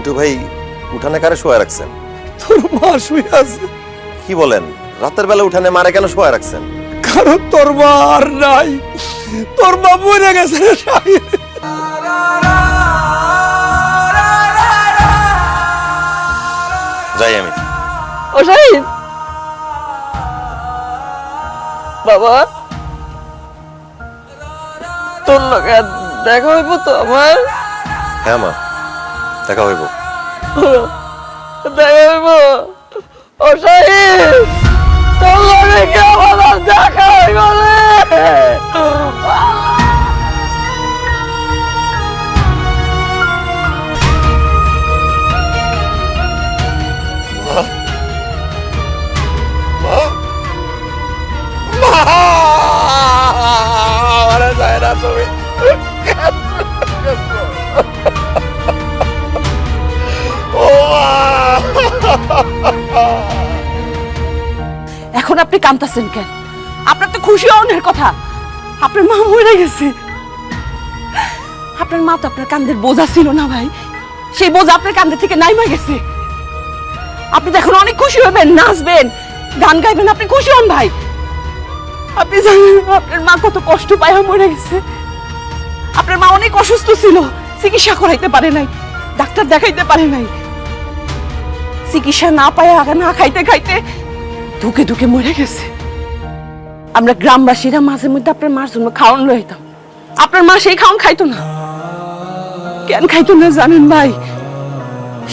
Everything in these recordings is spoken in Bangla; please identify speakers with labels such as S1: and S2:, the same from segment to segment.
S1: মিন্টু ভাই উঠানে কারে শোয়া রাখছেন?
S2: তোর মা শুয়ে আছে।
S1: কি বলেন? রাতের বেলা উঠানে মারে কেন শোয়া রাখছেন?
S2: কারণ তোর মা আর নাই, তোর মা মরে গেছে রে শাহিন।
S1: যাই আমি।
S3: ও শাহিন বাবা, তোর লগে দেখা হইব তো আমার?
S1: হ্যাঁ মা, দেখা হইব।
S3: দেখা হইব। ও শাহিন, তোর লগে কি আমার দেখা হইব রে? এখন আপনি কাঁদতেছেন কেন? আপনার তো খুশি হওয়ার কথা, আপনার মা মরে গেছে। আপনার মা তো আপনার কান্দের বোঝা ছিল না ভাই, সেই বোঝা আপনার কান্দে থেকে নাইমা গেছে। আপনি তো এখন অনেক খুশি হবেন, নাচবেন, গান গাইবেন, আপনি খুশি হন ভাই। আপনি জানেন আপনার মা কত কষ্ট পায় মরে গেছে। আপনার মা অনেক অসুস্থ ছিল, চিকিৎসা করাইতে পারে নাই, ডাক্তার দেখাইতে পারে নাই, চিকিৎসা না পায় না খাইতে খাইতে ধুকে ধুকে মরে গেছে। আমরা গ্রামবাসীরা মাঝে মধ্যে আপনার মার জন্য খাওয়ান লইতাম, আপনার মা সেই খাওয়ান খাইতো না। কেন খাইতো না জানেন ভাই?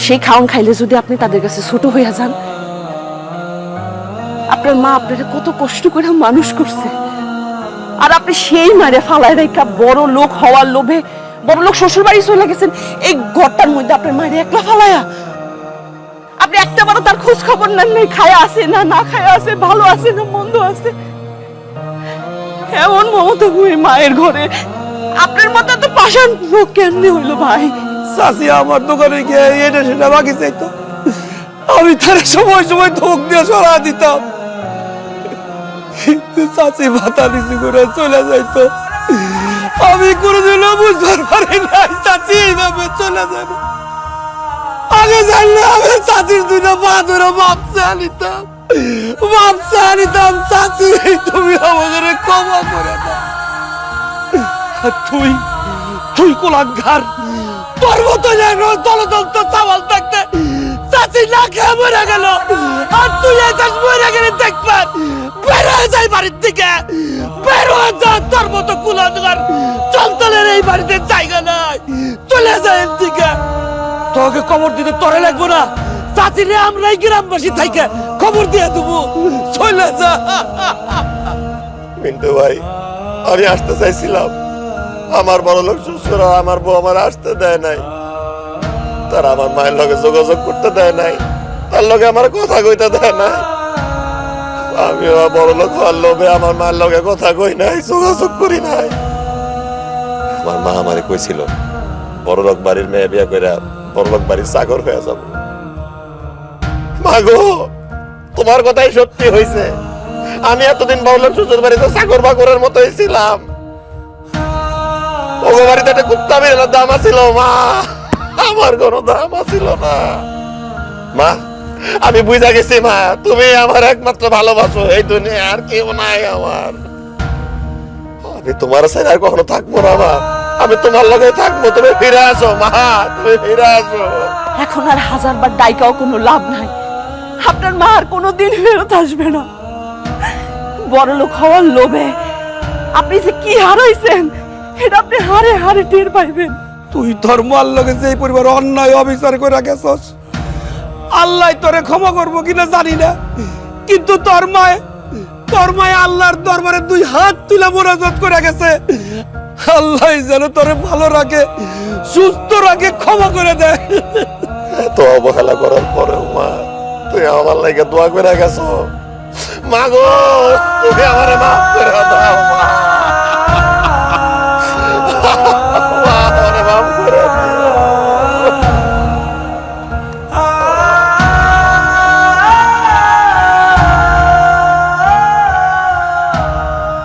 S3: সেই খাওয়ান খাইলে যদি আপনি তাদের কাছে ছোট হইয়া যান। আপনার মা আপনারা কত কষ্ট করে মানুষ করছে, আর আপনি সেই মারে ফালায় রেখা বড় লোক হওয়ার লোভে বড় লোক শ্বশুর বাড়ি চলে গেছেন। এই ঘরটার মধ্যে আপনার মায়ের একলা ফালায়া আপনি একটা বারো তার খোঁজ খবর নেন নাই, খায়া আছে না না খায়া আছে, ভালো আছে না মন্দ আছে। এমন মমতা বুড়ি মায়ের ঘরে আপনার মতো তো পাষাণ লোক কেমনে হইলো ভাই?
S2: চাচি আমার দোকানে গিয়ে এটা সেটা বাকি চাইতো, আমি তার সময় সময় ধোক দিয়ে সরা দিতাম, কিন্তু চাচি মাথা নিচু করে চলে যাইতো। আমি কোনোদিনও বুঝবার পারি নাই চাচি এইভাবে চলে যাবে। আগে জানলে আমি চাচির দুইটা পা ধরে মাপসে আনিতাম, মাপসে আনিতাম। চাচি তুমি আমাদের ক্ষমা করে দাও। তুই তুই কোলাঙ্গার, তোর মতো দলদন্ত চাওয়াল থাকতে চাচি না খেয়ে মরে গেল, আর তুই এসেছিস মরে গেলে দেখবার। বের হয়ে যাই বাড়ির থেকে, বের হয়ে যা। তোর মতো কুলাঙ্গার চঞ্চলের এই বাড়িতে জায়গা নাই, চলে যায় এর দিকে। তোকে খবর দিতে তোরে লাগবো না, চাচিরে আমরাই গ্রামবাসী থাইকে খবর দিয়ে দেবো, চলে যা।
S1: মিন্টু ভাই, আমি আসতে চাইছিলাম, আমার বড় লোক শ্বশুরা আমার বউ আমার আসতে দেয় নাই, তারা আমার মায়ের লগে যোগাযোগ করতে দেয় নাই, তার লগে আমার কথা কইতে দেয় নাই। আমি বড় লোক হওয়ার লোভে আমার মায়ের লগে কথা কই নাই, যোগাযোগ করি নাই। আমার মা আমারে কইছিল বড় লোক বাড়ির মেয়ে বিয়ে করে বড় লোক বাড়ির চাকর হয়ে যাব। মা গো, তোমার কথাই সত্যি হইছে। আমি এতদিন বড় লোক শ্বশুর বাড়িতে চাকর বাকরের মতোই ছিলাম। ও বাড়িতে একটা কুত্তা বিড়ালের দাম ছিল মা, আমার কোনো দাম ছিল না। মা, আমি বুঝা গেছি মা, তুমি আমার একমাত্র ভালোবাসো, এই দুনিয়া আর কেউ নাই আমার। আমি তোমার সাথে আর কখনো থাকবো না মা, আমি তোমার লগে থাকবো। তুমি ফিরে আসো মা, তুমি ফিরে আসো।
S3: এখন আর হাজারবার ডাইকাও কোনো লাভ নাই, আপনার মা আর কোনোদিন ফেরত আসবে না। বড় লোক হওয়ার লোভে আপনি যে কি হারাইছেন এটা আপনি হারে হারে টের পাইবেন।
S2: তুই তোর মার লগে যে পরিবার অন্যায় অবিচার করে গেছস, আল্লাহ তোরে ক্ষমা করবো কিনা জানি না, কিন্তু তোর মায় আল্লাহর দরবারে দুই হাত তুলে মোনাজাত করে গেছে। আল্লাহ যেন তোরে ভালো রাখে, সুস্থ রাখে, ক্ষমা করে দেয়।
S1: এত অবহেলা করার পরেও মা, তুই আমার লাগে দোয়া করে গেছো। মা গো, তুমি আমারে মাফ করে দাও মা।